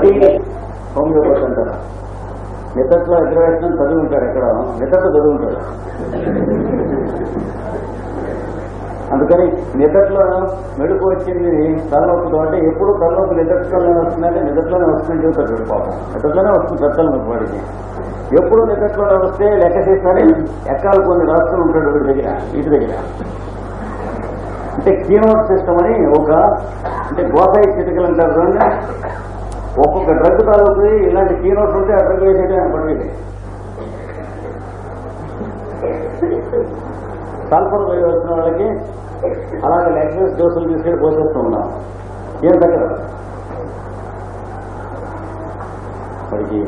అది హోమియోపతి అంటారు. నిద్రలో ఎదురవేసిన చదివి ఉంటాడు, ఎక్కడ నిద్రలో చదువు ఉంటాడు. అందుకని నిద్రలో మెడుకు వచ్చింది తలనొప్పితో అంటే ఎప్పుడు తలనొప్పి నిద్రలోనే వస్తుందంటే నిద్రలోనే వస్తుందని చెబుతాడు పాపం. నిద్రలోనే వస్తుంది పెద్దల వాడికి. ఎప్పుడు నిద్రలోనే వస్తే లెక్క చేస్తానే ఎక్కాలు కొన్ని రాష్ట్రాలు ఉంటాడు వీడి దగ్గర, వీటి దగ్గర. అంటే కీనోట్ సిస్టమ్ అని ఒక అంటే గోసాయి చిటికలు అంటారు చూడండి. ఒక్కొక్క డ్రగ్ తాలూకు ఇలాంటి కీనోట్స్ ఉంటే ఆ డ్రగ్ వేసేయడం పడింది. సల్ఫర్ పోయి వచ్చిన వాళ్ళకి అలాగే లెక్చరస్ డోసులు తీసుకెళ్ళి పోసేస్తూ ఉన్నాం. ఏం దగ్గర వాడికి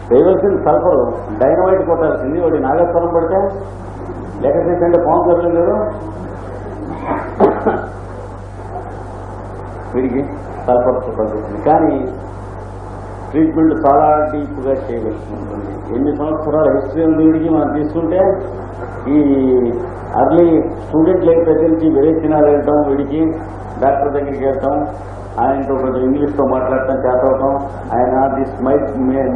వేయవలసింది సల్ఫర్, డైనమైట్ కొట్టాల్సింది. వాడి నాగస్వరం పడితే లెక్క చేసంటే పాము జరగలేదు. వీడికి సల్ఫర్ పడుతుంది. కానీ ట్రీట్మెంట్ చాలా డీప్గా చేయవలసి ఉంటుంది. ఎన్ని సంవత్సరాల హిస్టరీ ఉంది వీడికి మనం తీసుకుంటే. ఈ అర్లీ స్టూడెంట్ లైఫ్ దగ్గర నుంచి విరేచనాలు వెళ్ళటం, వీడికి డాక్టర్ దగ్గరికి వెళ్తాం, ఆయనతో కొంచెం ఇంగ్లీష్తో మాట్లాడటం చేతవటం, ఆయన దిస్ మైట్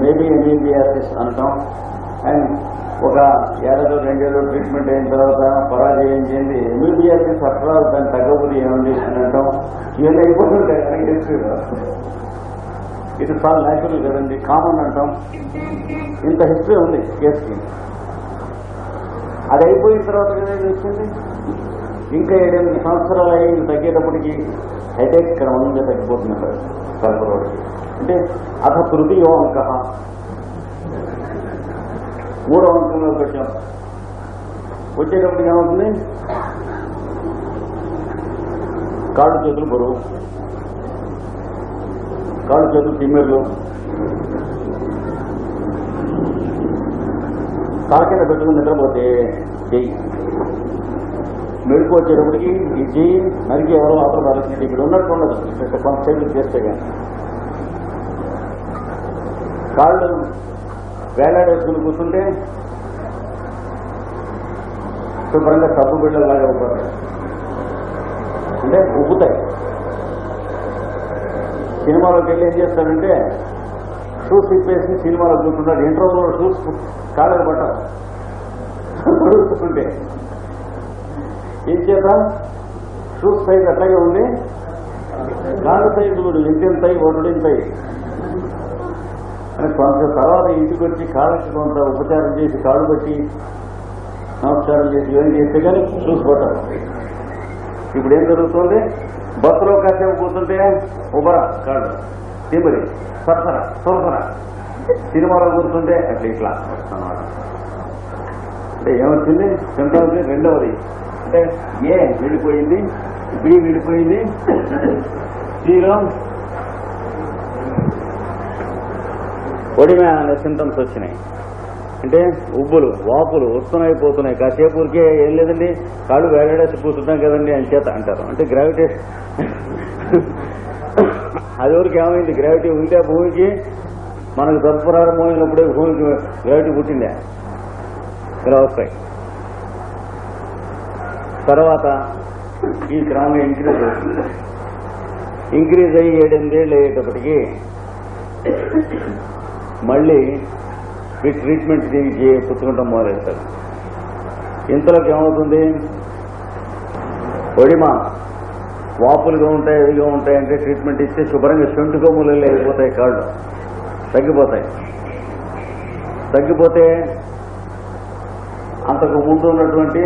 మేబీ ఎంబీబీఎస్ అనటం, అండ్ ఒక ఏడాదో 2 ఏళ్ళు ట్రీట్మెంట్ అయిన తర్వాత పరాజయం చెంది ఎంబీబీఎస్ అట్లా దాన్ని తగ్గబుద్ధి ఏముంది అని అంటాం. ఇవన్నీ అయిపోతుంటాయి అని హిస్టరీలో. ఇది చాలా న్యాచురల్ కదండి, కామన్ అంటాం. ఇంత హిస్టరీ ఉంది కేసుకి. అది అయిపోయిన తర్వాత ఏదైనా వచ్చింది ఇంకా 7-8 సంవత్సరాలు అయ్యి తగ్గేటప్పటికి హెడేక్ క్రమంగా తగ్గిపోతున్నారు సల్ఫర్వాడికి. అంటే అథ తృతీయో అంక, 3వ అంకంలోకి వచ్చాం. వచ్చేటప్పటికి ఏమవుతుంది? కాళ్ళు చేతులు బరువు, కాళ్ళు చేతులు తిమ్మెర్లు, తల కింద పెట్టుకుని నిద్రపోతే చెయ్యి మెడుకు వచ్చేటప్పటికి ఈ చెయ్యి నరికి ఎవరో ఆపర పాలిసినట్టు ఇక్కడ ఉన్నట్టు ఉండదు. ఇక్కడ కొంత చేతులు చేస్తే కానీ కాళ్ళు వేలాడేసుకుని కూర్చుంటే శుభ్రంగా సబ్బు బిళ్ళలాగా అవుతాయి, అంటే ఉబ్బుతాయి. సినిమాలోకి వెళ్ళి ఏం చేస్తారంటే షూస్ ఇప్పేసి సినిమాలో కూర్చుంటారు. ఇంట్రోలో షూస్ కాళ్ళకు పట్టాలి ఏం చేద్దాం? షూస్ సైజ్ అట్లాగే ఉంది, కాళ్ళ సైజు కూడా ఇంటింతాయి ఒకటింతాయి అని కొంత తర్వాత ఇంటికి వచ్చి కాళ్ళకి కొంత ఉపచారం చేసి కాళ్ళు పెట్టి నమస్కారం చేసి ఏం చేస్తే కానీ షూస్ పట్టాలి. ఇప్పుడు ఏం జరుగుతుంది? బస్సులో కాసేపు కూర్చుంటే ఉబరా కాళ్ళు తిమ్మరి సరసరా సొరసరా, సినిమాలో కూర్చుంటే అట్లా ఇట్లా అన్నమాట. అంటే ఏమొచ్చింది సింటమ్స్? రెండవది అంటే ఏ విడిపోయింది, బి విడిపోయింది, సిలో ఒడిమే అనే సింటమ్స్ వచ్చినాయి. అంటే ఉబ్బులు వాపులు వస్తున్నాయి పోతున్నాయి. కాసేపు ఊరికే ఏం లేదండి కాళ్ళు వేలాడేసి కూర్చుంటాం కదండి అని చేత అంటారు. అంటే గ్రావిటేషన్ అది వరకు ఏమైంది? గ్రావిటీ ఉంటే భూమికి మనకు తత్పరారంభమైనప్పుడే భూమికి గ్రావిటీ పుట్టిందే. ఇలా వస్తాయి. తర్వాత ఈ క్రమంగా ఇంక్రీజ్ అవుతుంది. ఇంక్రీజ్ అయ్యి 7-8 ఏళ్ళు అయ్యేటప్పటికీ మళ్ళీ ఈ ట్రీట్మెంట్ దీనికి పుచ్చుకుంటాం మొదలెడతారు. ఇంతలోకి ఏమవుతుంది? ఒడిమా వాపులుగా ఉంటాయి, ఇదిగా ఉంటాయంటే ట్రీట్మెంట్ ఇస్తే శుభ్రంగా శొంఠి కొమ్ములు అయిపోతాయి, కాళ్ళు తగ్గిపోతాయి. తగ్గిపోతే అంతకు ముందు ఉన్నటువంటి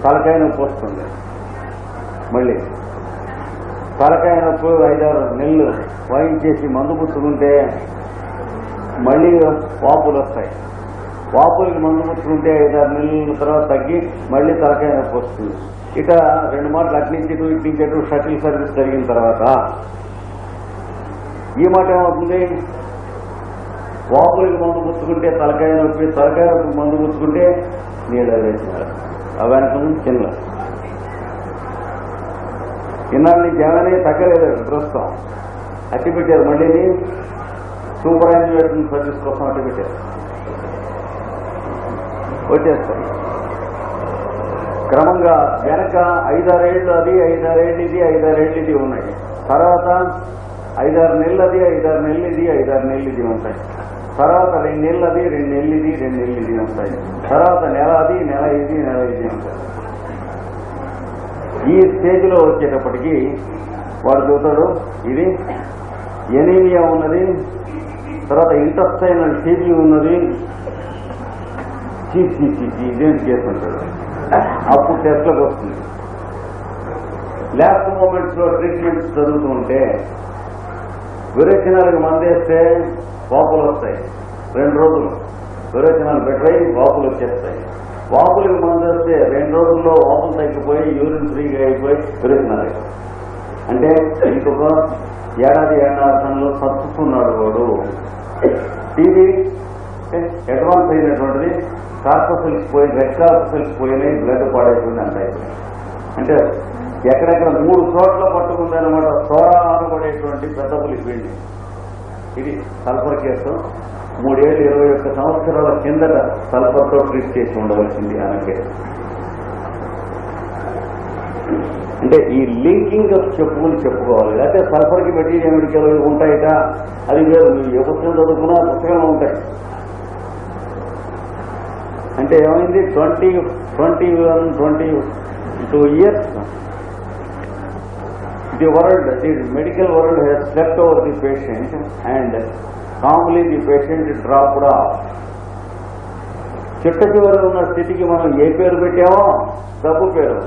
తలకాయ నొప్పి వస్తుంది. మళ్ళీ తలకాయ నొప్పి 5-6 నెలలు వాయించేసి మందు పుచ్చుకుంటే మళ్ళీ వాపులు వస్తాయి. వాపులకి మందు పుచ్చుకుంటే 5-6 నెలల తర్వాత తగ్గి మళ్ళీ తలకాయ నొప్పి వస్తుంది. ఇక 2 మాటలు అట్నుంచి ఇటు షటిల్ సర్వీస్ జరిగిన తర్వాత ఈ మాట ఏమవుతుంది? వాపులకి మందు పుచ్చుకుంటే తలకాయ నొప్పి, తలకాయ నొప్పి మందు పుచ్చుకుంటే నీళ్ళు వేసినారు. అవనకం చిన్న ఇన్నాళ్ళు జగనే తగ్గలేదు. ప్రస్తుతం అట్టి పెట్టారు. మళ్ళీ సూపర్వైజర్ సర్వీస్ కోసం అట్టి పెట్టారు. వచ్చేస్తారు క్రమంగా వెనక 5-6 ఏళ్ళు అది, 5-6 ఏళ్ళు ఇది, 5-6 ఏళ్ళు ఇది ఉన్నాయి. తర్వాత 5-6 నెలలు అది, 5-6 నెలలు ఇది, 5-6 నెలలు ఇది ఉంటాయి. తర్వాత 2 నెలలు అది, 2 నెలలు ఇది, 2 నెలలు ఇది ఉంటాయి. తర్వాత నెల అది, నెల ఇది, నెల ఇది ఉంటాయి. ఈ స్టేజ్లో వచ్చేటప్పటికి వాడు చూస్తాడు ఇది ఎనీమియా ఉన్నది, తర్వాత ఇంటెస్టైనల్ టీబీ ఉన్నది, ఇదేంటి చేస్తుంటాడు. అప్పుడు టెస్ట్లకు వస్తుంది. లాస్ట్ మూమెంట్స్ లో ట్రీట్మెంట్స్ జరుగుతూ ఉంటే విరేచనాలకు మందేస్తే వాపులు వస్తాయి. 2 రోజులు విరేచనాలు బెటర్ వాపులు వచ్చేస్తాయి. వాపులకు మందేస్తే 2 రోజుల్లో వాపులు తగ్గిపోయి యూరిన్ ఫ్రీగా అయిపోయి విరేచనాలు. అంటే ఇంకొక ఏడాది 1.5 సత్తున్నాడు వాడు. టీబీ అడ్వాన్స్ అయినటువంటిది, కార్పసెల్స్ పోయి, రెడ్ కార్పసెల్స్ పోయినాయి, బ్లడ్ పాడైపోయింది అంటాయి. అంటే ఎక్కడెక్కడ 3 చోట్ల పట్టుకుందనమాట సోరా అనబడేటువంటి పెద్ద పులిపోయింది. ఇది సల్ఫర్ కేసు. 3 ఏళ్ళు 21 సంవత్సరాల కిందట సల్ఫర్తో ట్రీట్ చేసి ఉండవలసింది అనకే. అంటే ఈ లింకింగ్ చెప్పుకోవాలి. లేకపోతే సల్ఫర్కి మెటీరియల్ మెడికల్ ఉంటాయిట, అది వేరు. ఏ పుస్తకం చదువుకున్నా పుస్తకాలు ఉంటాయి. అంటే ఏమైంది, 22 years the medical world has slept over the patient and calmly the patient dropped off. చిట్ట చివరి ఉన్న స్థితికి మనం ఏ పేరు పెట్టామో జబ్బు పేరు,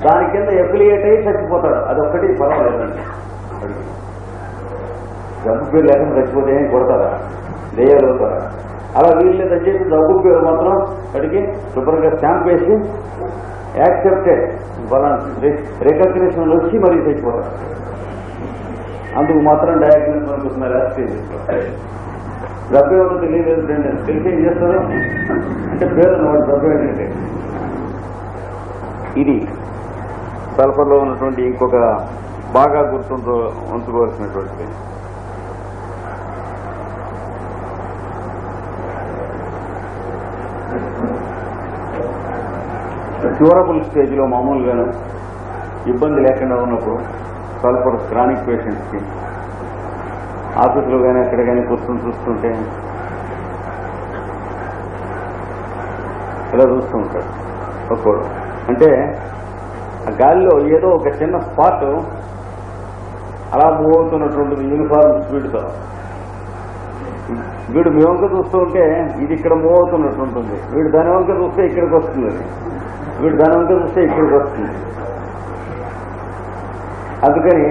దాని కింద ఎఫిలియేట్ అయ్యి చచ్చిపోతాడు. అదొక్కటి పర్వాలేదండి. జబ్బు పేరు లేకుండా చచ్చిపోతే ఏం కొడతారా, దయ్యాలు అవుతారా? అలా వీళ్ళేదని చెప్పి జబ్బు పేరు మాత్రం అడిగి శుభ్రంగా స్టాంప్ వేసి యాక్సెప్టెడ్ రికగ్నిషన్ వచ్చి మరీ చచ్చిపోతారు. అందుకు మాత్రం డయాగ్నోస్ అనుకుంటున్నారు. జబ్బు ఎవరు తెలియలేదు, తెలిసి ఏం చేస్తారు అంటే పేరు వాడు జబ్బు ఏంటంటే. ఇది సల్ఫర్లో ఉన్నటువంటి ఇంకొక బాగా ఉంచుకోవాల్సినటువంటి క్యూరబుల్ స్టేజ్లో మామూలుగాను ఇబ్బంది లేకుండా ఉన్నప్పుడు సల్ఫర్ క్రానిక్ పేషెంట్స్కి ఆఫీసులో కానీ ఎక్కడ కానీ కూర్చొని చూస్తుంటే ఇలా చూస్తూ ఉంటాడు ఒక్కోడు. అంటే ఆ గాలిలో ఏదో ఒక చిన్న స్పాట్ అలా మూవ్ అవుతున్నటువంటిది యూనిఫార్మ్ స్పీడ్తో. వీడు మీ వంక చూస్తూ ఉంటే ఇది ఇక్కడ మూవ్ అవుతున్నట్టు ఉంటుంది, వీడు దాని వంక చూస్తే ఇక్కడికి వస్తుంది, వీడు దాని వంక చూస్తే ఇక్కడికి వస్తుంది. అందుకని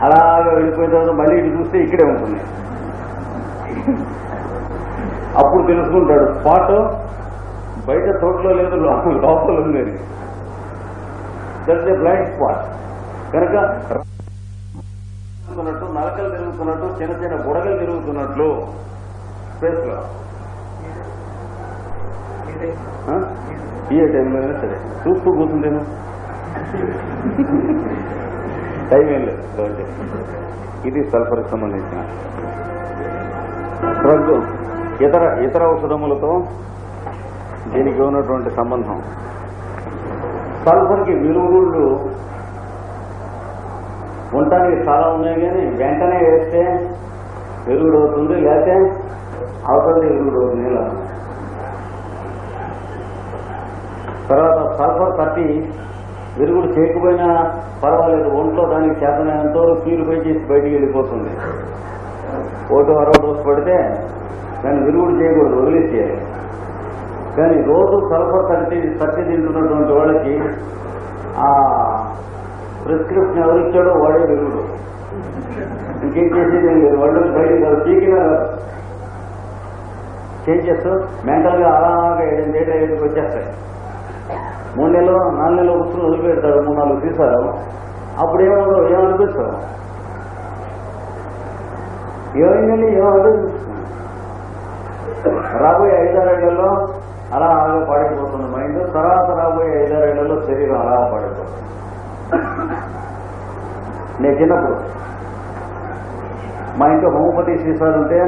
అలాగా వెళ్ళిపోయిన తర్వాత మళ్ళీ ఇటు చూస్తే ఇక్కడే ఉంటుంది. అప్పుడు తెలుసుకుంటాడు స్పాట్ బయట తోటలో లేదు, లోపల ఉంది. That's a blind spot. కనుక తిరుగుతున్నట్టు, నలకలు తిరుగుతున్నట్టు, చిన్న చిన్న బుడగలు తిరుగుతున్నట్లు స్పేస్ లో ఏ టైంలో అయినా సరే చూస్తూ కూర్చుంటేను టైం ఏం లేదు. ఇది సల్ఫర్కి సంబంధించిన డ్రగ్. ఇతర ఔషధములతో దీనికి ఉన్నటువంటి సంబంధం. సల్ఫర్కి విరుగుళ్ళు ఉండటానికి చాలా ఉన్నాయి, కానీ వెంటనే వేస్తే విరుగుడు అవుతుంది, లేకపోతే అవతల విరుగుడు అవుతుంది. ఇలా తర్వాత సల్ఫర్ తట్టి విరుగుడు చేయకపోయినా పర్వాలేదు, ఒంట్లో దానికి చేతనైనంతో ప్యూరిఫై చేసి బయటికి వెళ్ళిపోతుంది. 1-2 డోసు పడితే దాన్ని విరుగుడు చేయకూడదు, వదిలేసేయాలి. కానీ రోజు సల్ఫర్ తట్టి తింటున్నటువంటి వాళ్ళకి ఆ ప్రిస్క్రిప్షన్ ఎవరిచ్చాడో వాడే విరుగుడు. ఇంకేం చేసేది ఏం లేదు. వాళ్ళు బయట చీకిన చేంజెస్ మెంటల్గా అలాగా 8 వచ్చేస్తాయి. 3 నెలలు 4 నెలలు కూర్చొని వదిలిపెడతారు, 3-4 తీసారు. అప్పుడు ఏమనిపిస్తావు, ఏమైందని ఏమనిపిస్తుంది. రాబోయే 5-6 ఏళ్లలో అలా పాడైపోతుంది మైండ్. తర్వాత రాబోయే 5-6 ఏళ్లలో శరీరం అలా పాడైపోతుంది. నేను చిన్నప్పుడు మా ఇంట్లో హోమియోపతి సీసాలు ఉంటే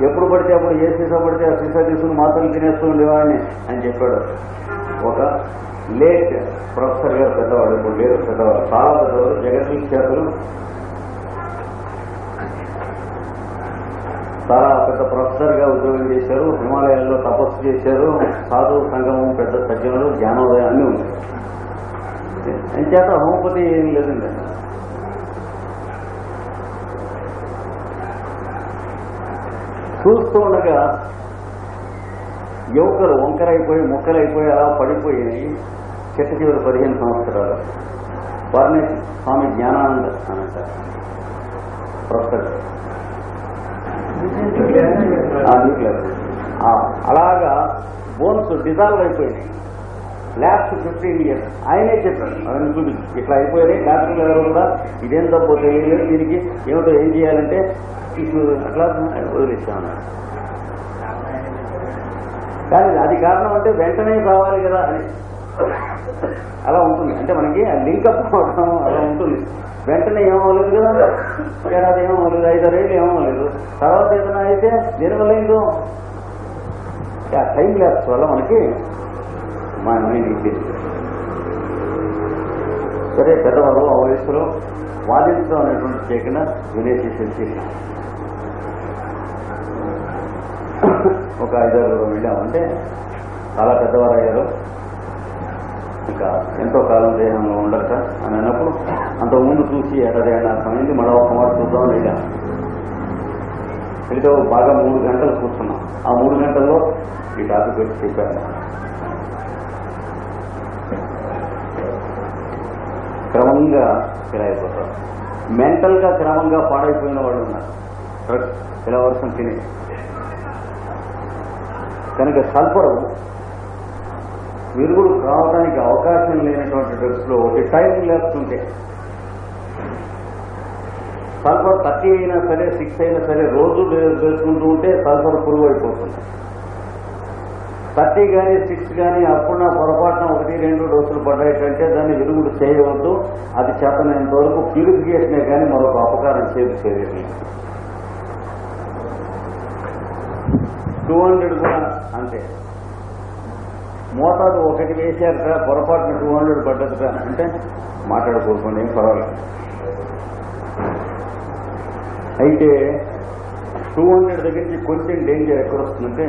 ఎప్పుడు పడితే అప్పుడు ఏ సీసా పడితే ఆ సీసా తీసుకుని మాత్రలు తినేస్తూ ఉండేవాడిని అని చెప్పాడు ఒక లేట్ ప్రొఫెసర్ గారు. పెద్దవాడు, ఇప్పుడు లేరు, పెద్దవాడు, చాలా పెద్దవాడు, జగదీష్ చేతులు. చాలా పెద్ద ప్రొఫెసర్గా ఉద్యోగం చేశారు, హిమాలయాల్లో తపస్సు చేశారు, సాధు సంగమం, పెద్ద సజ్జనులు, జ్ఞానోదయం అన్నీ ఉన్నాయి. అంచేత హోమియోపతి ఏం లేదండి. చూస్తూ ఉండగా యువకులు వంకరైపోయి ముక్కలైపోయి అలా పడిపోయి చెట్టు చివరి 15 సంవత్సరాలు వారిని స్వామి జ్ఞానానంద అని అంటారు, ప్రొఫెసర్. అలాగా బోన్స్ డిజాల్వ్ అయిపోయినాయి. ల్యాబ్స్ 15 years ఆయనే చెప్పాడు, అవన్నీ చూపించి ఇట్లా అయిపోయినాయి. డాక్టర్లు ఎవరు కూడా ఇదేం తప్పు తెలియలేదు, దీనికి ఏమిటో ఏం చేయాలంటే అట్లా వదిలేస్తాను. కానీ అది కారణం అంటే వెంటనే కావాలి కదా అని అలా ఉంటుంది. అంటే మనకి ఆ లింకప్ అవడం అలా ఉంటుంది. వెంటనే ఏమవ్వలేదు కదా, ఏడాది ఏమవ్వలేదు, 5 ఏళ్ళు ఏమవ్వలేదు, తర్వాత ఏదైనా అయితే దీనివల్ల ఏంటో ఆ టైం ల్యాబ్స్ వల్ల మనకి మా మైండ్ ఇచ్చేది. సరే పెద్దవారు ఆ వయసులో వాదించడం అనేటువంటి చేయకుండా వినేసేసి ఒక 5 వెళ్ళామంటే చాలా పెద్దవారు అయ్యారు, ఇంకా ఎంతో కాలం దేహంలో ఉండక అని అన్నప్పుడు అంతకుముందు చూసి ఏడాది అర్థమైంది. మళ్ళీ ఒక మాట చూద్దామని వెళ్ళాం. వెళితే బాగా 3 గంటలు కూర్చున్నాం. ఆ 3 గంటల్లో ఈ టాపిక్ పెట్టి చెప్పాను. క్రమంగా ఇలా అయిపోతారు. మెంటల్గా క్రమంగా పాడైపోయిన వాళ్ళు ఉన్నారు, డ్రగ్స్ ఇలా వర్షం తిని. కనుక సల్ఫర్ విరుగుడు కావడానికి అవకాశం లేనటువంటి డ్రగ్స్లో ఒకటి టైం ల్యాబ్స్ ఉంటే సల్ఫర్ 30 అయినా సరే 6 అయినా సరే రోజు వేసుకుంటూ ఉంటే సల్ఫర్ పురుగు అయిపోతుంది. 30 కానీ 6 కానీ అప్పుడు నా పొరపాటున 1-2 డోసులు పడ్డాయంటే దాన్ని విరుగుడు చేయవద్దు. అది చేతనంత వరకు ప్యూరిఫికేషనే కానీ మరొక అపకారం చేయదు శరీరం. 200 కూడా అంతే. మోతాదు 1 వేసారట, పొరపాటున 200 పడ్డదట అంటే మాట్లాడుకోకుండా ఏం పర్వాలేదు. అయితే 200 దగ్గర నుంచి కొంచెం డేంజర్ ఎక్కడ వస్తుందంటే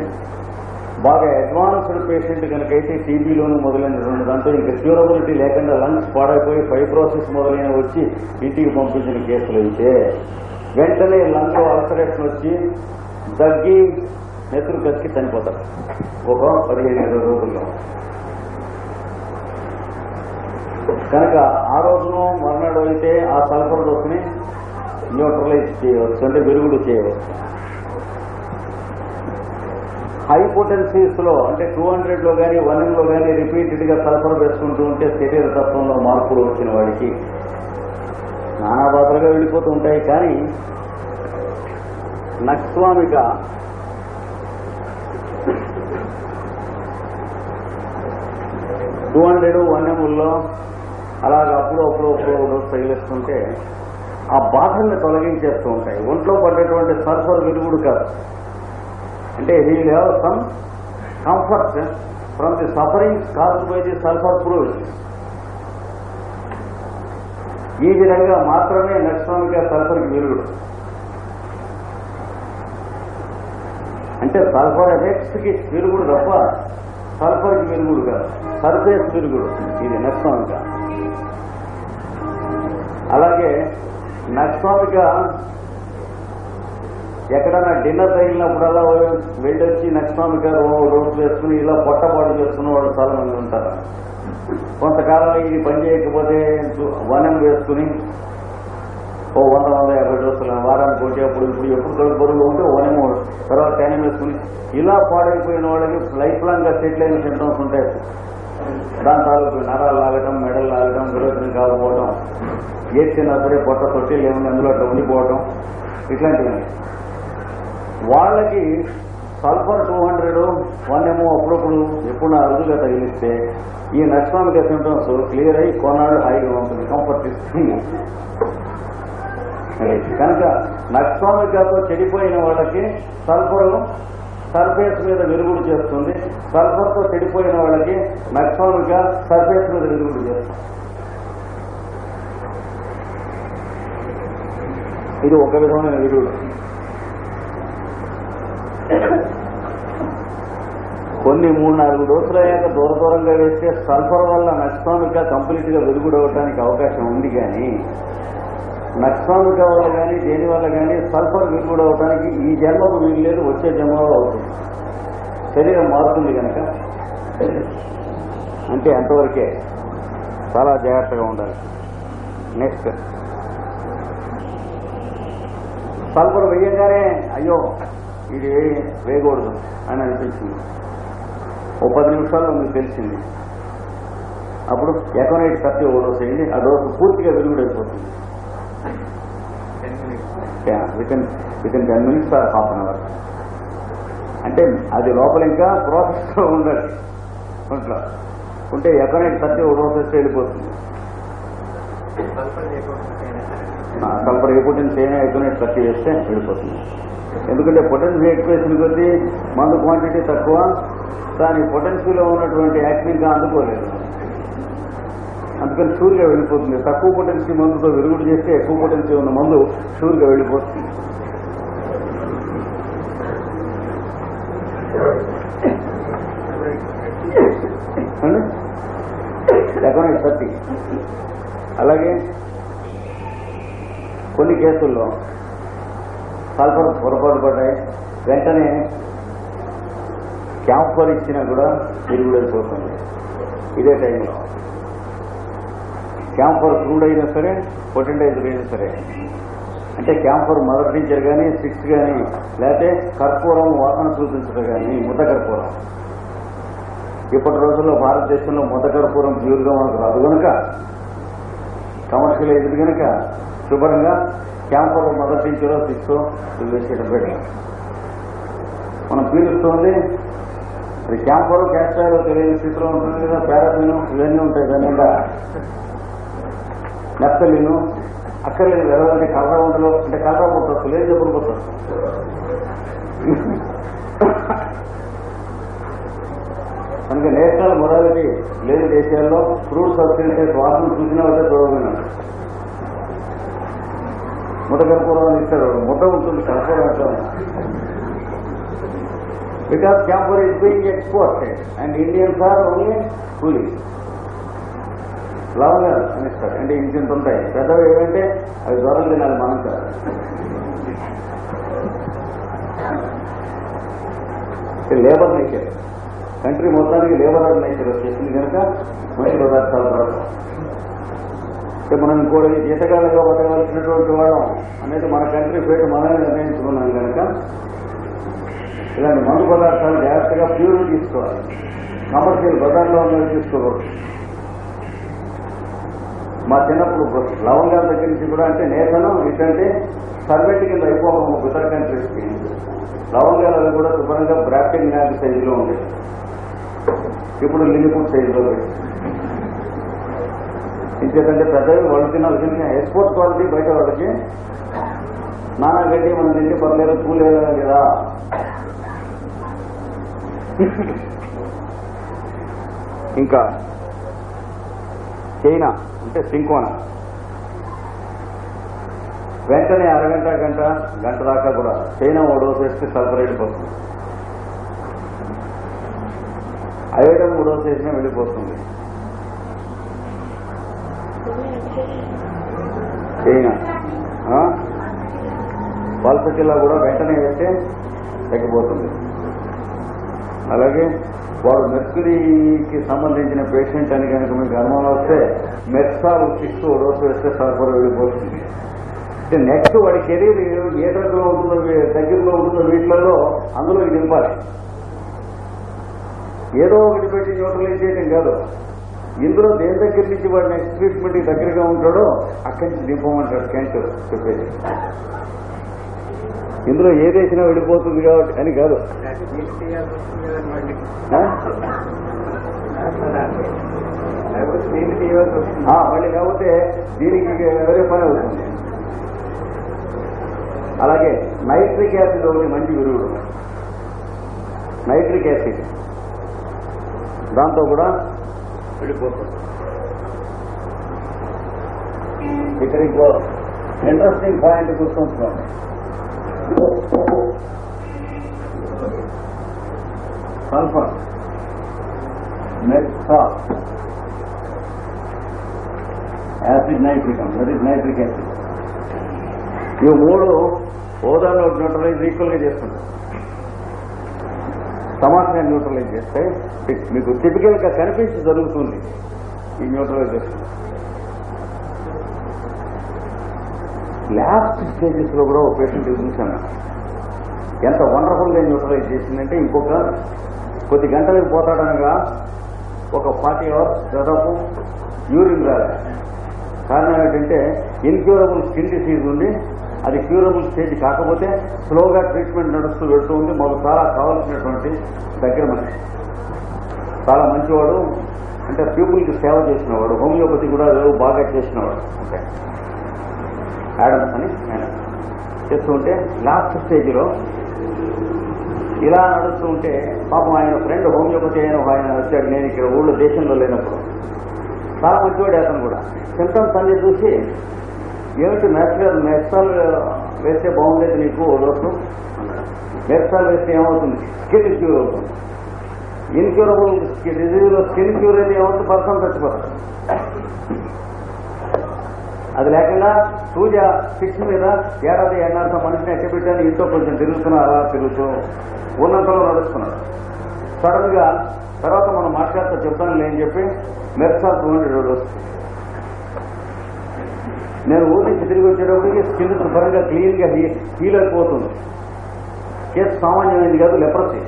బాగా అడ్వాన్స్డ్ పేషెంట్ కనుకైతే టీబీలోనూ మొదలైనటువంటి దాంట్లో ఇంకా క్యూరబిలిటీ లేకుండా లంగ్స్ పాడైపోయి ఫైబ్రోసిస్ మొదలైన వచ్చి ఇంటికి పంపించిన కేసులు అయితే వెంటనే లంగ్లో అల్సరేషన్ వచ్చి దగ్గి నెత్తురు కక్కి చనిపోతారు ఒక 15-20 రోజుల్లో. కనుక ఆ రోజును మర్నాడు అయితే ఆ సల్ఫర్ డోస్ని న్యూట్రలైజ్ చేయవచ్చు, అంటే విరుగుడు చేయవచ్చు. హైపోటెన్సీస్లో అంటే 200లో కానీ 1లో కానీ రిపీటెడ్గా సల్ఫర్ వేసుకుంటూ ఉంటే శరీర తత్వంలో మార్పులు వచ్చిన వాడికి నానా బాధలుగా వెళ్ళిపోతూ ఉంటాయి. కానీ నక్స్వామిక $200, 1mలో అలాగ అప్పుడు తగిలిస్తుంటే ఆ బాధల్ని తొలగించేస్తూ ఉంటాయి. ఒంట్లో పడ్డటువంటి సల్ఫర్ విరుగుడు కాదు, అంటే he will have some comfort from the suffering caused by the sulphur fruit. ఈ విధంగా మాత్రమే నక్స్వామిక సల్ఫర్కి విరుగుడు. అంటే సల్ఫర్ ఎఫెక్ట్స్కి విరుగుడు తప్ప సల్ఫర్కి విరుగుడు కాదు, సర్ఫేస్ విరుగుడు ఇది నక్స్వామిక. అలాగే నక్స్వామిక ఎక్కడైనా డిన్నర్ తగిలినప్పుడల్లా వెళ్ళొచ్చి నక్స్వామిక రోజు వేసుకుని ఇలా పొట్టపాటు చేసుకున్న వాళ్ళు చాలా మంది ఉంటారు. కొంతకాలం ఇది పని చేయకపోతే 1M వేసుకుని 100-150 డోసులు వారానికి ఒకటి, ఎప్పుడు బరువులు ఉంటే 1M, తర్వాత 10M వేసుకుని ఇలా పాడైపోయిన వాళ్ళకి లైఫ్ లాంగ్గా సెటిల్ అయిన సింటమ్స్ ఉంటాయి. దాని తాలూకు నరాలు లాగటం, మెడలు లాగటం, విరోచనం కాకపోవడం, ఏడ్చినా సరే పొట్ట తొట్టిలు ఏముంది అందులో అట్లా ఉండిపోవడం, ఇట్లాంటివి. వాళ్ళకి సల్ఫర్ 200, 1M అప్పుడప్పుడు ఎప్పుడు అరుదుగా తగిలిస్తే ఈ నక్స్వామిక సింటమ్స్ క్లియర్ అయ్యి కొన్నాళ్ళు హాయిగా ఉంటుంది, కంఫర్ట్ ఇస్తుంది. కనుక నక్స్వామికతో చెడిపోయిన వాళ్ళకి సల్ఫర్ సర్ఫేస్ మీద విరుగుడు చేస్తుంది, సల్ఫర్తో చెడిపోయిన వాళ్ళకి నక్స్వామిక సర్ఫేస్ మీద విరుగుడు చేస్తుంది. ఇది ఒక విధమైన విరుగుడు. కొన్ని 3-4 డోసులు అయ్యాక దూరంగా వేస్తే సల్ఫర్ వల్ల నక్సామికా కంప్లీట్గా వెలుగుడవటానికి అవకాశం ఉంది. కానీ నక్సామికా వల్ల కానీ దేని వల్ల కానీ సల్ఫర్ వెలుగుడవటానికి ఈ జన్మకు వీలు లేదు, వచ్చే జన్మలో అవుతుంది. శరీరం మారుతుంది కనుక అంటే అంతవరకే చాలా జాగ్రత్తగా ఉండాలి. నెక్స్ట్ సల్ఫర్ వేయగానే అయ్యో ఇది వేయకూడదు అని అనిపించింది. ఓ 10 నిమిషాల్లో మీకు తెలిసింది. అప్పుడు ఎకనైట్ 30 ఓ డోస్ అయింది. ఆ డోసు పూర్తిగా వెలుగుడైపోతుంది. Within 10 minutes or half an hour. అంటే అది లోపల ఇంకా ప్రాసెస్లో ఉండాలి. ఒంట్లో ఉంటే ఎకనైట్ 30 ఓ డోస్ వస్తే వెళ్ళిపోతుంది. సల్ఫర్ ఏ పొటెన్సీ అయినా ఎకనైట్ 30 వేస్తే వెళ్ళిపోతుంది. ఎందుకంటే పొటెన్సీ ఎక్కువ వేసిన కొద్దీ మందు క్వాంటిటీ తక్కువ, కానీ పొటెన్సీలో ఉన్నటువంటి యాక్టివ్ ఇంకా అందుకోలేదు. అందుకని షూర్గా వెళ్ళిపోతుంది. తక్కువ పొటెన్సీ మందుతో విరుగుడు చేస్తే ఎక్కువ పొటెన్సీ ఉన్న మందు షూర్గా వెళ్ళిపోతుంది. ఎకనైట్ 30. అలాగే కొన్ని కేసుల్లో సల్ఫర్ పొరపాటు పడ్డాయి, వెంటనే క్యాంఫర్ ఇచ్చినా కూడా విరుగుడైపోతుంది. ఇదే టైంలో క్యాంఫర్ క్రూడ్ అయినా సరే, పొటెంటైజర్ అయినా సరే, అంటే క్యాంఫర్ మొదటి నుంచి కానీ 6 కానీ, లేకపోతే కర్పూరం వాసన చూపించడం కానీ, ముద్ద కర్పూరం. ఇప్పటి రోజుల్లో భారతదేశంలో ముద్ద కర్పూరం ప్యూర్గా మనకు రాదు కనుక, కమర్షియలైజ్డ్ కనుక శుభ్రంగా క్యాంఫర్ మొదటి నుంచో 6 వేసేయడం పెట్టాం. మనం పీలుస్తుంది అది క్యాంఫర్ క్యాస్టాయిల్ తెలియని స్థితిలో ఉంటుంది కదా. పారాఫిన్ ఇవన్నీ ఉంటాయి. దాని నెప్తలిను అక్కర్లేదు. ఎవరంటే కలరా ఉండలో అంటే కలరా పుట్టచ్చు, లేదు చెప్పులు పుట్టచ్చు. కనుక నేషనల్ మొరాలిటీ లేని దేశాల్లో ఫ్రూట్ సబ్సిడీస్ వాసన చూసినా అయితే చూడమన్నాడు. ముద్ద కర్పూరం ఇస్తారు, ముద్ద ఉంటుంది కర్పూరం ఎట్లా. Because camphor is being exported and Indians are only cooling. లవంగాలు అని ఇస్తారు. అంటే ఇంకెంత ఉంటాయి పెద్దవి ఏమంటే అవి దొరలు తినాలి, మనం కాదు. లేబర్ నేచర్, కంట్రీ మొత్తానికి లేబర్ నేచర్ వచ్చేసింది కనుక మంచి పదార్థాలు దొరకవు. అంటే మనం ఇంకోటి జీతకాలంగా బతకవలసినటువంటి వాళ్ళం అనేది మన కంట్రీ పేరు మనమే నిర్ణయించుకున్నాం కనుక ఇలాంటి మందు పదార్థాలు జాగ్రత్తగా ప్యూర్ తీసుకోవాలి. కమర్షియల్ బజార్లో ఉన్నవి తీసుకోకూడదు. మా చిన్నప్పుడు లవంగాల దగ్గర నుంచి కూడా అంటే నేతను ఇటంటే సర్వెంట్ కింద అయిపోవడం ఇతర కంట్రీస్కి. లవంగాలు కూడా శుభ్రంగా బ్రాఫ్టింగ్ ల్యాండ్ సైజులో ఉండేది. ఇప్పుడు లిమిటెడ్ సైజులో ఇంకేదంటే పెద్దవి వాళ్ళు తినాల్సిన ఎక్స్పోర్ట్ క్వాలిటీ బయట వాళ్ళకి నానా గడ్డి మనం తింటే పర్లేదు, పూలేదు కదా. ఇంకా చైనా అంటే సింకోనా వెంటనే అరగంట గంట దాకా కూడా చైనా ఓ డోసు వేస్తే సల్ఫర్ వెళ్ళిపోతుంది. ఐరన్ 3 డోసు వేసినా వెళ్ళిపోతుంది. చైనా వలస జిల్లా కూడా వెంటనే వేస్తే తగ్గిపోతుంది. అలాగే వాడు మెర్క్యూరీకి సంబంధించిన పేషెంట్ అని కనుక మీకు అనుమానం వస్తే మెర్సాల్ 6 డోసు వేస్తే సల్ఫర్ వెళ్ళిపోతుంది. అంటే నెక్స్ట్ వాడి కెరీర్ ఏ దగ్గరలో ఉంటుందో దగ్గరలో ఉంటుందో వీటిలలో అందులో ఇది నింపాలి. ఏదో ఒకటి పెట్టి న్యూట్రలైజ్ చేయడం కాదు. ఇందులో దేని దగ్గర నుంచి వాడు నెక్స్ట్ ట్రీట్మెంట్కి దగ్గరగా ఉంటాడో అక్కడి నుంచి దింపమంటాడు క్యాంట్ చెప్పేది. ఇందులో ఏదేసినా వెళ్ళిపోతుంది కాబట్టి అని కాదు. మళ్ళీ కాకపోతే దీనికి వేరే పని అవుతుంది. అలాగే నైట్రిక్ యాసిడ్ ఒకటి మంచి విరుగుడు. నైట్రిక్ యాసిడ్ దాంతో కూడా వెళ్ళిపోతుంది. ఇక్కడ ఇంకో ఇంట్రెస్టింగ్ పాయింట్ గుర్తుంచుకోండి. సల్ఫర్ మెర్సాల్, యాసిడ్ నైట్రిక్ అమ్లం, దట్ ఈస్ నైట్రిక్ యాసిడ్. ఇవి మూడు ఓజోన్ న్యూట్రలైజ్ ఈక్వల్ గా చేస్తుంటారు, సమానంగా న్యూట్రలైజ్ చేస్తే మీకు టిపికల్ గా కనిపించి జరుగుతుంది ఈ న్యూట్రలైజేషన్. లాస్ట్ స్టేజెస్ లో కూడా ఒక పేషెంట్ చూశాను, ఎంత వండర్ఫుల్ గా న్యూట్రలైజ్ చేసిందంటే ఇంకొక కొద్ది గంటలకు పోతాడనగా ఒక 40 hours దాదాపు యూరిన్ రాలేదు. కారణం ఏంటంటే ఇన్క్యూరబుల్ స్కిన్ డిసీజ్ ఉంది, అది క్యూరబుల్ స్టేజ్ కాకపోతే స్లోగా ట్రీట్మెంట్ నడుస్తూ వెళ్తూ ఉంది. మాకు చాలా కావాల్సినటువంటి దగ్గర మనిషి, చాలా మంచివాడు, అంటే పీపుల్కి సేవ చేసినవాడు, హోమియోపతి కూడా బాగా చేసినవాడు. ఓకే, యాడమ్స్ అని ఆయన చేస్తూ ఉంటే లాస్ట్ స్టేజ్లో ఇలా నడుస్తూ ఉంటే పాపం ఆయన ఫ్రెండ్ హోమియోపతి ఆయన వచ్చాడు. నేను ఇక్కడ ఊళ్ళో దేశంలో లేనప్పుడు చాలా మంచివాడు అతను కూడా. సింటమ్స్ అన్ని చూసి ఏమిటి మెర్సాల్ వేస్తే బాగుండేది నీకు రోజు, మెర్సాల్ వేస్తే ఏమవుతుంది, స్కిన్ క్యూర్ అవుతుంది. ఇన్క్యూరబుల్ డిజీజ్లో స్కిన్ క్యూర్ అయితే ఏమవుతుంది, పర్సన్ చచ్చిపోతాడు. అది లేకుండా సూజ ఫిక్స్ మీద ఏడాది ఎన్నాళ్ళ మనిషిని ఎక్కబెట్టాను, ఇంట్లో కొంచెం తిరుగుతున్నా అలా తిరుగుతూ ఉన్నంతలో నడుస్తున్నాడు. సడన్ గా తర్వాత మనం మాట్లాడుతూ చెప్తాను లేని చెప్పి మెర్సాల్ 200 వస్తుంది. నేను ఊరి నుంచి తిరిగి వచ్చేటప్పటికి స్కిన్ శుభ్రంగా క్లీన్ గా హీల్ అయిపోతుంది. కేసు సామాన్యమైంది కాదు, లెప్రసీ.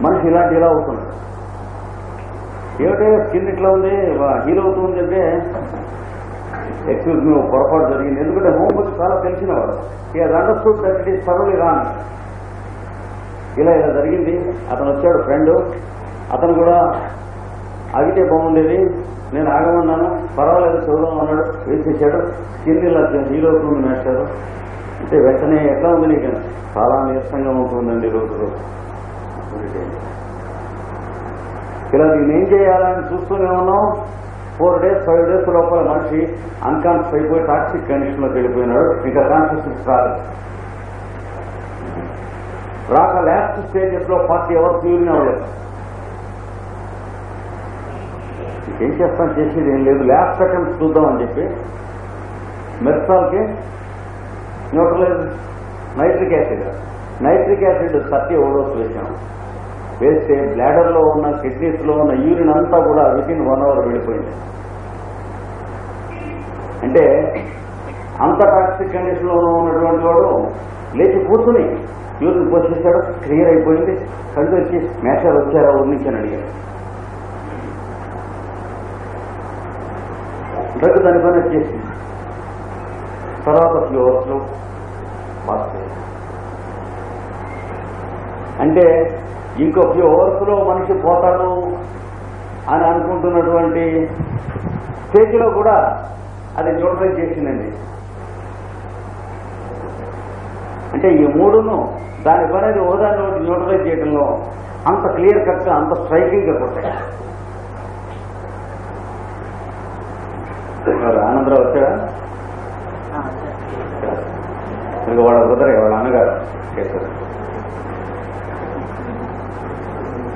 మనిషి ఇలాంటి ఇలా అవుతున్నాడు. ఏమిటో స్కిన్ ఇట్లా ఉంది, హీల్ అవుతుంది అంటే ఎక్స్క్యూజ్ మీ పొరపాటు జరిగింది. ఎందుకంటే హోంవర్క్ చాలా తెలిసినవాడు. ఇక understood that it is thoroughly wrong. ఇలా జరిగింది. అతను వచ్చాడు ఫ్రెండ్, అతను కూడా ఆగితే బాగుండేది, నేను ఆగమన్నాను, పర్వాలేదు చూద్దాం అన్నాడు. వేసేసాడు, స్కిన్ ఇలా హీల్ అవుతుంది నేర్చాడు. అంటే వెంటనే ఎట్లా ఉంది నీకు, చాలా నీరసంగా ఉంటుందండి రోజు. ఇలా దీన్ని ఏం చేయాలని చూస్తూనే ఉన్నాం. 4 days 5 days లోపల మనిషి అన్కాన్షియస్ అయిపోయి టాక్సిక్ కండిషన్ లోకి వెళ్ళిపోయినాడు. ఇంకా కాన్షియస్నెస్ రాక లాస్ట్ స్టేజెస్ లో 40 hours యూరిన్ అవ్వలేదు. ఏం చేస్తాను, చేసేది ఏం లేదు, లాస్ట్ అటెంప్ట్ చూద్దామని చెప్పి మెర్సాల్కి న్యూట్రలైజ్ నైట్రిక్ యాసిడ్ 30 overdose వేసాం. వేస్తే బ్లాడర్లో ఉన్న కిడ్నీస్లో ఉన్న యూరిన్ అంతా కూడా వితిన్ 1 hour వెళ్ళిపోయింది. అంటే అంత టాక్సిక్ కండిషన్లో ఉన్నటువంటి వాడు లేచి కూర్చుని యూరిన్ పోసేసాడు, క్లియర్ అయిపోయింది. కళ్ళు వచ్చి మేషాలు వచ్చారా ఊరి నుంచి అని అడిగారు. డ్రగ్ దాని పని వచ్చేసింది. తర్వాత ఫ్యూ అవర్స్లో పాస్ అయ్యింది. అంటే ఇంకో ఫ్యూ అవర్స్లో మనిషి పోతాడు అని అనుకుంటున్నటువంటి స్టేజ్లో కూడా అది న్యూట్రలైజ్ చేసిందండి. అంటే ఈ మూడును దాని పని అది ఓదాన్ని న్యూట్రలైజ్ చేయడంలో అంత క్లియర్ కట్గా అంత స్ట్రైకింగ్గా కొట్టాయి. ఆనందరావు వచ్చాడా, ఇంకా వాళ్ళ బ్రదర్ వాళ్ళ అన్నగారు చేశారు.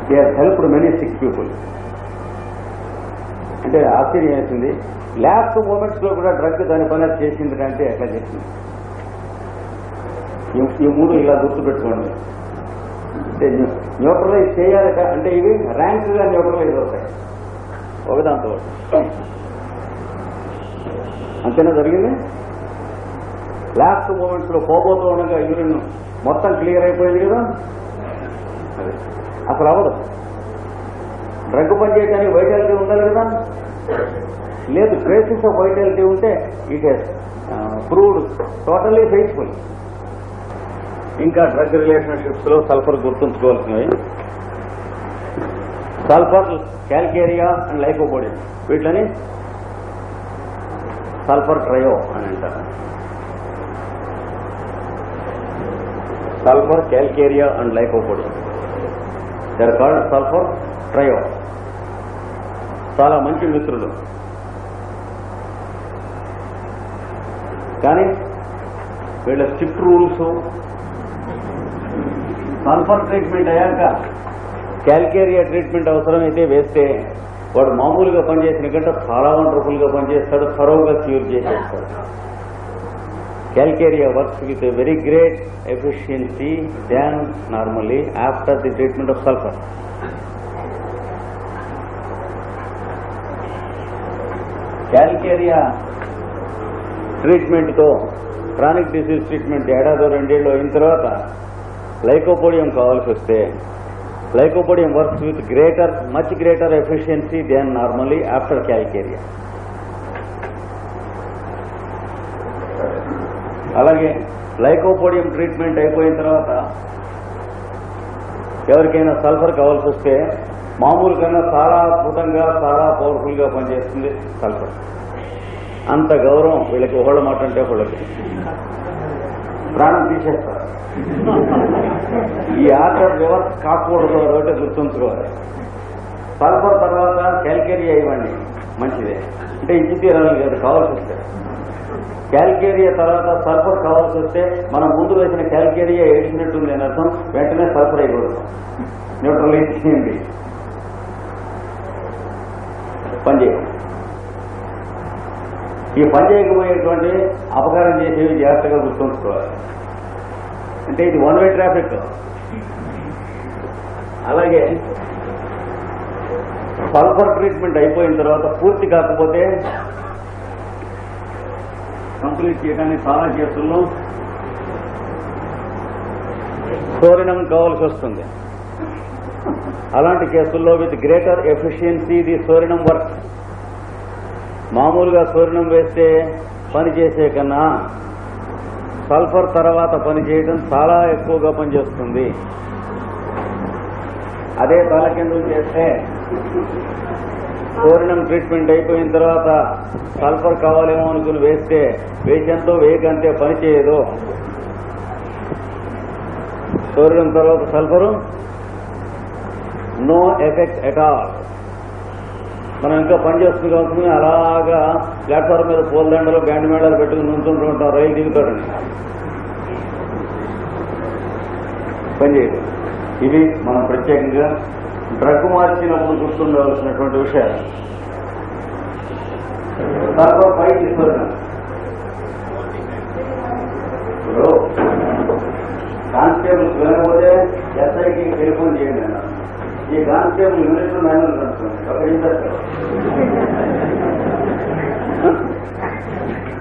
They have helped many sick people. అంటే ఆశ్చర్యం వేసింది. లాస్ట్ మూమెంట్స్ లో కూడా డ్రగ్ దాని పని చేసింది కంటే ఎట్లా చేసింది. ఈ మూడు ఇలా గుర్తుపెట్టుకోండి. అంటే న్యూట్రలైజ్ చేయాలి అంటే ఇవి ర్యాంక్ గా న్యూట్రలైజ్ అవుతాయి ఒకదాంతో. అంతేనా జరిగింది. లాస్ట్ మూమెంట్స్ లో పోబోతూ ఉండగా యూరిన్ మొత్తం క్లియర్ అయిపోయింది కదా, అది అసలు అవ్వదు. డ్రగ్ పనిచేయడానికి వైటాలిటీ ఉండాలి కదా, లేదు. ట్రేసెస్ ఆఫ్ వైటాలిటీ ఉంటే it has proved totally faithful. ఇంకా డ్రగ్ రిలేషన్షిప్స్ లో సల్ఫర్ గుర్తుంచుకోవాల్సినవి. సల్ఫర్, క్యాల్కేరియా అండ్ లైకోపోడియం, వీటిని సల్ఫర్ ట్రయో అని అంటారు. Sulphur, calcarea and lycopodium, they are called sulphur trio. చాలా మంచి మిత్రులు. కానీ వీళ్ళ స్ట్రిక్ట్ రూల్స్, సల్ఫర్ ట్రీట్మెంట్ అయ్యాక క్యాల్కేరియా ట్రీట్మెంట్ అవసరమైతే వేస్తే వాడు మామూలుగా పనిచేసిన కంటే చాలా వండర్ఫుల్గా పనిచేస్తాడు, థరోగా క్యూర్ చేసేస్తాడు. Calcarea works with a very great efficiency than normally after the treatment of sulfur. Calcarea treatment తో chronic disease treatment ఏడాదో రెండేళ్ళు అయిన తర్వాత లైకోపోడియం కావాల్సి వస్తే lycopodium works with much greater efficiency than normally after calcarea. అలాగే lycopodium treatment అయిపోయిన తర్వాత ఎవరికైనా సల్ఫర్ కావాల్సి వస్తే మామూలు కన్నా చాలా అద్భుతంగా చాలా పవర్ఫుల్గా పనిచేస్తుంది సల్ఫర్. అంత గౌరవం వీళ్ళకి ఒకళ్ళ మాట అంటే ఒకళ్ళకి ప్రాణం తీసేస్తారు. ఈ ఆర్డర్ రివర్స్ కాకూడదు ఒకటి గుర్తుంచుకోవాలి. సల్ఫర్ తర్వాత క్యాల్కేరియా ఇవ్వండి మంచిదే అంటే ఇచ్చి తీరాలి కదా కావాల్సి వస్తే. క్యాల్కేరియా తర్వాత సల్ఫర్ కావాల్సి వస్తే మనం ముందు వేసిన క్యాల్కేరియా ఏడిచినట్టుంది అని అర్థం, వెంటనే సల్ఫర్ అయిపోతుంది, న్యూట్రలైజ్ చేయండి, పనిచేయండి. ఈ పనిచేయకపోయేటువంటి అపకారం చేసేవి జాగ్రత్తగా గుర్తుంచుకోవాలి. అంటే ఇది వన్ వే ట్రాఫిక్. అలాగే సల్ఫర్ ట్రీట్మెంట్ అయిపోయిన తర్వాత పూర్తి కాకపోతే కంప్లీట్ చేయడానికి చాలా కేసుల్లో సోరినం కావాల్సి వస్తుంది. అలాంటి కేసుల్లో with greater efficiency the సోరినం work. మామూలుగా సోరినం వేస్తే పనిచేసే కన్నా సల్ఫర్ తర్వాత పనిచేయడం చాలా ఎక్కువగా పనిచేస్తుంది. అదే తలకిందులు చేస్తే సోరినం ట్రీట్మెంట్ అయిపోయిన తర్వాత సల్ఫర్ కావాలేమో అనుకుని వేస్తే వేసంతో వేయకంతే పనిచేయదు. సోరినం తర్వాత sulphur no effect at all. మనం ఇంకా పనిచేస్తుంది కాబట్టి అలాగా ప్లాట్ఫామ్ మీద పూలదండలు బ్యాండ్ మేళాలు పెట్టుకుని నుంచుంటూ ఉంటాం, రైలు దిగుతాడని పనిచేయదు. ఇవి మనం ప్రత్యేకంగా డ్రగ్ మార్చినప్పుడు గుర్తుండవలసినటువంటి విషయాలు. సల్ఫర్ పై తీసుకున్నాం. ఇప్పుడు కానిస్టేబుల్స్ వినకపోతే ఎస్ఐకి టెలిఫోన్ చేయండి అన్నారు. ఈ కానిస్టేబుల్ యూనిట్ మాన్యువల్ కనుక్కోండి, ఒక ఇంటర్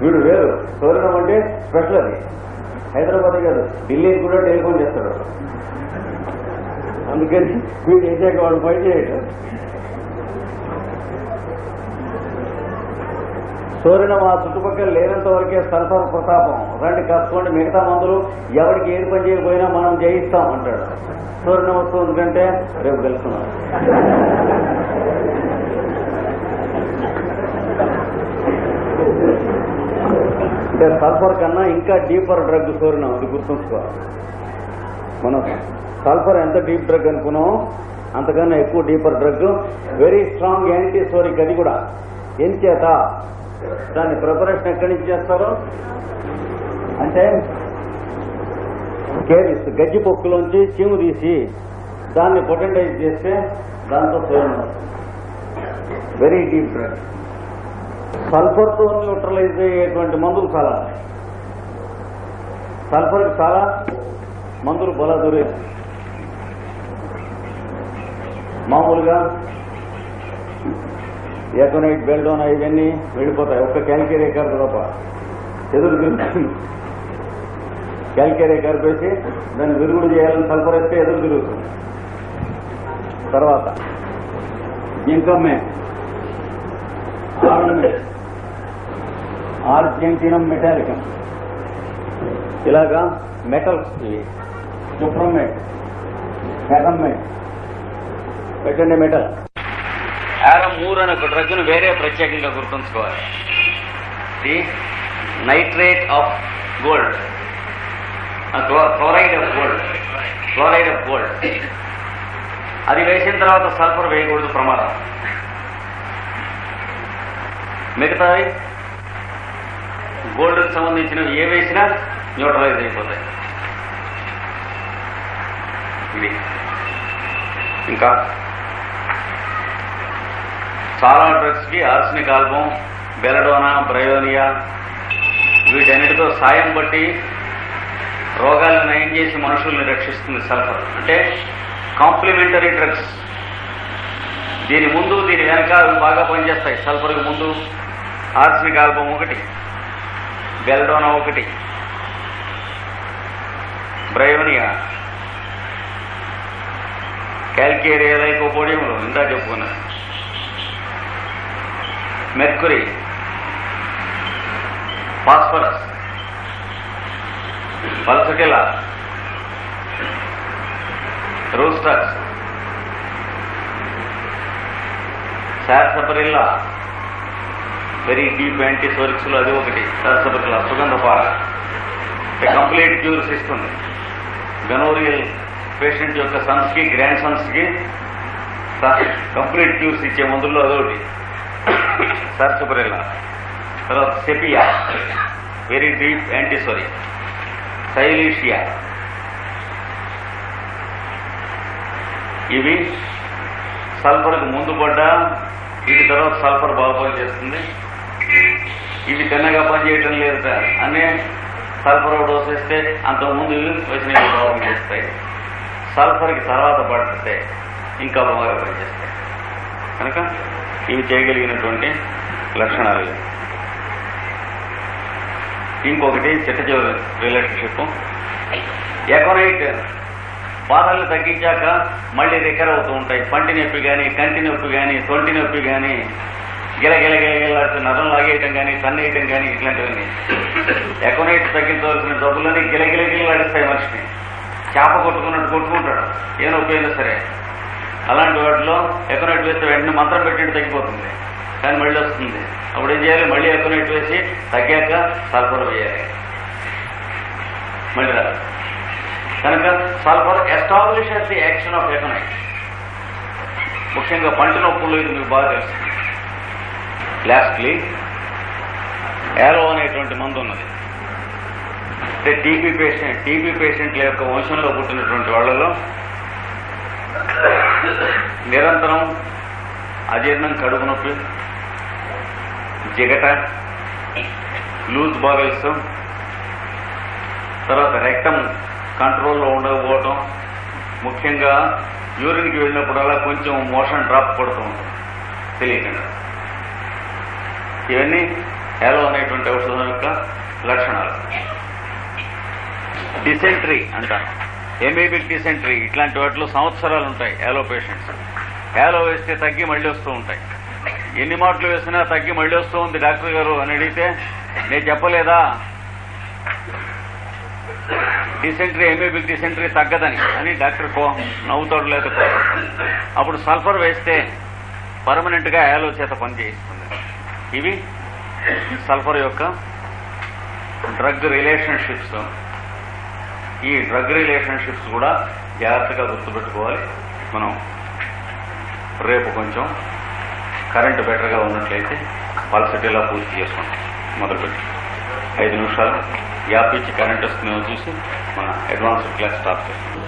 వీడు వేరు. సోరినం అంటే స్పెషల్. అది హైదరాబాద్ కాదు, ఢిల్లీకి కూడా టెలిఫోన్ చేస్తాడు. అందుకని వీడు చేసాక వాడు ఫైట్ చేయటం. సోరినం ఆ చుట్టుపక్కల లేనంత వరకే సల్ఫర్ ప్రతాపం. రండి కసుకోండి, మిగతా మందులు ఎవరికి ఏది పని చేయకపోయినా మనం జయిస్తాం అంటాడు. సోరినం వస్తుంది కంటే రేపు తెలుసుకున్నాం. అంటే సల్ఫర్ కన్నా ఇంకా డీపర్ డ్రగ్ సోరినం, అది గుర్తుంచుకోవాలి. మనం సల్ఫర్ ఎంత డీప్ డ్రగ్ అనుకున్నాం అంతకన్నా ఎక్కువ deeper drug, very strong anti psoric. అది కూడా ఎంచేత దాని ప్రిపరేషన్ ఎక్కడి నుంచి చేస్తారో అంటే కేరీస్ గజ్జి పొక్కులోంచి చీము తీసి దాన్ని పొటెంటైజ్ చేస్తే దాంతో సోరినం వెరీ డీప్ డ్రగ్. సల్ఫర్తో న్యూట్రలైజ్ అయ్యేటువంటి మందులు చాలా, సల్ఫర్కి చాలా మందులు బలా దొరేది. మామూలుగా ఎకోనైట్, బెల్డోనా ఇవన్నీ వెళ్ళిపోతాయి. ఒక్క క్యాల్కేరియా కర్ర తప్ప ఎదురు తిరుగుతుంది. క్యాల్కేరియా కరిపేసి దాన్ని విరుగుడు చేయాలని సల్ఫర్ వేస్తే ఎదురు తిరుగుతుంది. తర్వాత జింకమ్మేట్, ఆర్జెంటీనం మెటాలికం, ఇలాగా మెటల్స్ ఇవి. సుప్రమేట్, హెరమ్మేట్ పెట్టండి మెటల్. ఆరమూర్ అనే ఒక డ్రగ్ను వేరే ప్రత్యేకంగా గుర్తుంచుకోవాలి. The nitrate of gold, chloride of gold. అది వేసిన తర్వాత సల్ఫర్ వేయకూడదు, ప్రమాదం. మిగతావి గోల్డ్కి సంబంధించినవి ఏ వేసినా న్యూట్రలైజ్ అయిపోతాయి. ఇది ఇంకా చాలా డ్రగ్స్కి ఆర్సెనిక్ ఆల్బమ్, బెలడోనా, బ్రయోనియా వీటన్నిటితో సాయం బట్టి రోగాలను నయం చేసి మనుషుల్ని రక్షిస్తుంది సల్ఫర్. అంటే కాంప్లిమెంటరీ డ్రగ్స్. దీని ముందు దీని వెనక బాగా పనిచేస్తాయి. సల్ఫర్కి ముందు ఆర్సెనిక్ ఆల్బమ్ ఒకటి, బెల్డోనా ఒకటి, బ్రయోనియా, క్యాల్కేరియా లైకోపోడియంలో ఇందా చెప్పుకున్నాను, mercury, phosphorus, pulsatilla, rhus tox, sarsaparilla, very deep యాంటీసోరిక్స్లో అది ఒకటి, సార్సపరిల్లా సుగంధపార కంప్లీట్ క్యూర్స్ ఇస్తుంది. గనోరియల్ పేషెంట్ యొక్క సన్స్కి, గ్రాండ్ సన్స్కి కంప్లీట్ క్యూర్స్ ఇచ్చే మందుల్లో అదొకటి సార్సపరిల్లా. తర్వాత sepia very deep antipsoric, silicea. ఇవి సల్ఫర్కి ముందు పడ్డా వీటి తర్వాత సల్ఫర్ బాగా పనిచేస్తుంది. ఇవి తిన్నగా పనిచేయటం లేదు అనే సల్ఫర్ డోస్ వేస్తే అంతకుముందు వచ్చిన బాగా పనిచేస్తాయి. సల్ఫర్కి తర్వాత పడితే ఇంకా బాగా పనిచేస్తాయి. కనుక ఇవి చేయగలిగినటువంటి లక్షణాలు. ఇంకొకటి చిట్ట చివరి రిలేషన్షిప్, ఎకోనైట్ బాధలు తగ్గించాక మళ్ళీ రికర్ అవుతూ ఉంటాయి. పంటి నొప్పి కానీ, కంటి నొప్పి కానీ, తొంటి నొప్పి కానీ, గిలగిలగిలగిలాడుతూ నరం లాగేయటం కానీ, సన్నేయటం కానీ, ఇట్లాంటివన్నీ ఎకోనైట్ తగ్గించవలసిన జబ్బులని గిలగిలగిలాడిస్తాయి మనిషిని. చేప కొట్టుకున్నట్టు కొట్టుకుంటాడు ఏ నొప్పి అయినా సరే. అలాంటి వాటిలో ఎకోనైట్ వేస్తే వెంటనే మంత్రం పెట్టినట్టు తగ్గిపోతుంది, కానీ మళ్ళీ వస్తుంది. అప్పుడు ఏం చేయాలి? మళ్ళీ ఎకోనైట్ వేసి తగ్గాక సల్ఫర్ వేయాలి, మళ్ళీ రాదు. కనుక sulphur establishes the action of aconite. ముఖ్యంగా పంటి నొప్పులు ఇది మీకు బాగా తెలుసు. లాస్ట్లీ యాలో అనేటువంటి మందు ఉన్నది. అంటే టీబీ పేషెంట్ల యొక్క వంశంలో పుట్టినటువంటి వాళ్ళలో నిరంతరం అజీర్ణం, కడుపు నొప్పి, జిగట, లూజ్ బాగల్స్, తర్వాత రెక్టం కంట్రోల్లో ఉండకపోవటం, ముఖ్యంగా యూరిన్కి వెళ్ళినప్పుడల్లా కొంచెం మోషన్ డ్రాప్ పడుతూ ఉంటుంది తెలియకుండా. ఇవన్నీ యాలో అనేటువంటి ఔషధం యొక్క లక్షణాలు. డిసెంట్రీ అంటారు, ఎమీబిక్ డిసెంట్రీ, ఇట్లాంటి వాటిలో సంవత్సరాలు ఉంటాయి యాలో పేషెంట్స్. యాలో వేస్తే తగ్గి మళ్ళీ వస్తూ ఉంటాయి. ఎన్ని మాటలు వేసినా తగ్గి మళ్ళీ వస్తూ ఉంది డాక్టర్ గారు అని అడిగితే నేను చెప్పలేదా డిసెంట్రీ, ఎమీబిక్ డిసెంట్రీ తగ్గదని అని డాక్టర్ నవ్వుతాడు. లేదా అప్పుడు సల్ఫర్ వేస్తే పర్మనెంట్ గా యాలో చేత పనిచేయిస్తుంది. ఇవి సల్ఫర్ యొక్క డ్రగ్ రిలేషన్షిప్స్. ఈ డ్రగ్ రిలేషన్షిప్స్ కూడా జాగ్రత్తగా గుర్తుపెట్టుకోవాలి. మనం రేపు కొంచెం కరెంటు బెటర్గా ఉన్నట్లయితే పల్సటిలా పూర్తి చేసుకుంటాం. మొదలుపెట్టి 5 నిమిషాలు గ్యాప్ ఇచ్చి కరెంట్ వస్తుందేమో చూసి మన అడ్వాన్స్డ్ క్లాస్ స్టార్ట్ చేస్తాం.